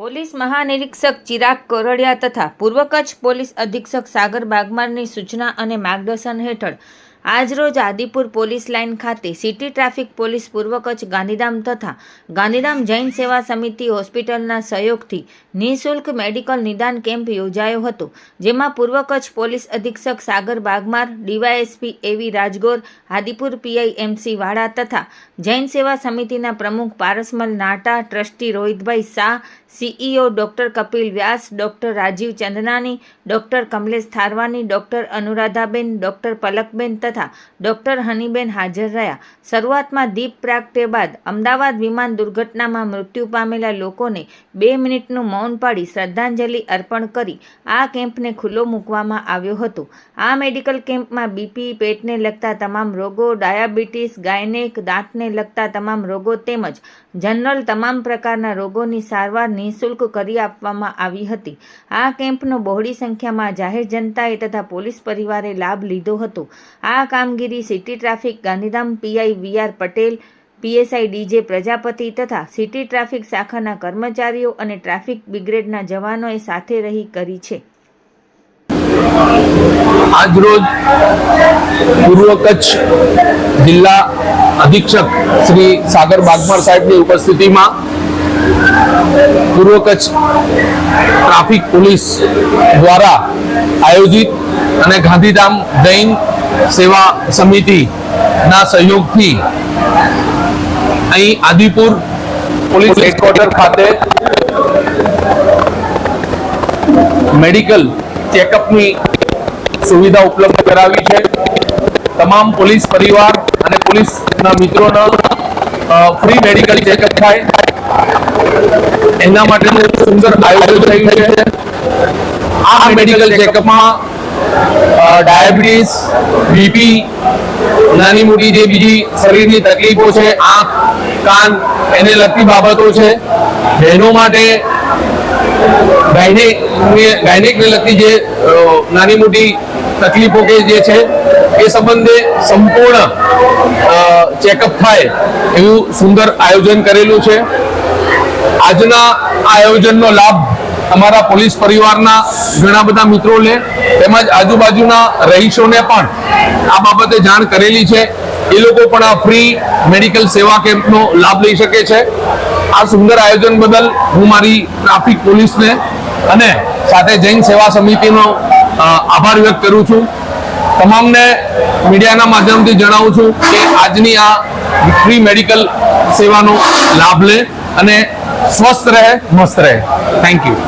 Police મહાનિરીક્ષક Chirag Kordia તથા પૂર્વ Kutch police અધિક્ષક સાગર બાગમારની સૂચના અને માર્ગદર્શન હેઠળ આજરોજ આદિપુર પોલીસ લાઇન ખાતે સિટી ટ્રાફિક પોલીસ પૂર્વ કચ્છ ગાંધીધામ તથા ગાંધીધામ જૈન સેવા સમિતિ હોસ્પિટલના સહયોગથી નિઃશુલ્ક મેડિકલ નિદાન કેમ્પ યોજાયો હતો, જેમાં પૂર્વ કચ્છ પોલીસ અધિક્ષક સાગર બાગમાર, ડીવાયએસપી એવી રાજગોર, આદિપુર પીઆઈ MC વાળા તથા જૈન સેવા સમિતિના પ્રમુખ Parasmal Nata, trustee Rohitbhai Shah, CEO doctor Kapil Vyas, doctor Rajiv Chandnani, doctor Kamlesh Tharwani, doctor Anuradhaben, doctor Palakben તથા ડોક્ટર હનીબેન હાજર રહ્યા. શરૂઆતમાં દીપ પ્રાગટ્ય બાદ અમદાવાદ વિમાન દુર્ઘટનામાં મૃત્યુ પામેલા લોકોને 2 મિનિટનું મૌન પાડી શ્રદ્ધાંજલિ અર્પણ કરી આ કેમ્પને ખુલ્લો મૂકવામાં આવ્યો હતો. આ મેડિકલ કેમ્પમાં BP, પેટને લગતા તમામ રોગો, ડાયાબિટીસ, ગાયનેક, દાંતને લગતા તમામ રોગો તેમજ જનરલ તમામ પ્રકારના રોગોની સારવાર નિઃશુલ્ક કરી આપવામાં આવી હતી. આ કેમ્પનો બહોળી સંખ્યામાં જાહેર જનતાએ તથા પોલીસ પરિવારે લાભ લીધો હતો. આ કામગીરી city traffic Gandhidham PI VR Patel, PSI DJ Prajapati તથા સિટી ટ્રાફિક શાખાના કર્મચારીઓ અને ટ્રાફિક બ્રિગેડના જવાનોએ સાથે રહી કરી છે. આજરોજ પૂર્વ કચ્છ જિલ્લા અધિક્ષક શ્રી સાગર બાગમાર સાહેબની ઉપસ્થિતિમાં પૂર્વ કચ્છ ટ્રાફિક પોલીસ દ્વારા આયોજિત અને ગાંધીધામ જૈન સેવા સમિતિના સહયોગથી અહીં આદિપુર પોલીસ હેડક્વાર્ટર ખાતે મેડિકલ ચેકઅપની સુવિધા ઉપલબ્ધ કરાવી છે. તમામ પોલીસ પરિવાર અને પોલીસના મિત્રોનો ફ્રી મેડિકલ ચેકઅપ થાય એના માટેનું સુંદર આયોજન થયું છે. આ મેડિકલ ચેકઅપમાં ડાયાબિટીસ, BP, નાની મોટી જે બીજી શરીરની તકલીફો છે, આંખ, કાન, એને લગતી બાબતો છે, બહેનો માટે ગાયનેકને લગતી જે નાની મોટી તકલીફો કે જે છે એ સંબંધે સંપૂર્ણ ચેકઅપ થાય એવું સુંદર આયોજન કરેલું છે. આજના આયોજનનો લાભ અમારા પોલીસ પરિવારના ઘણા બધા મિત્રો લે તેમજ આજુબાજુના રહીશોને પણ આ બાબતે જાણ કરેલી છે. એ લોકો પણ આ ફ્રી મેડિકલ સેવા કેમ્પનો લાભ લઈ શકે છે. આ સુંદર આયોજન બદલ હું મારી ટ્રાફિક પોલીસને અને સાથે જૈન સેવા સમિતિનો આભાર વ્યક્ત કરું છું. તમામને મીડિયાના માધ્યમથી જણાવું છું કે આજની આ ફ્રી મેડિકલ સેવાનો લાભ લે અને સ્વસ્થ રહે, મસ્ત રહે. Thank you.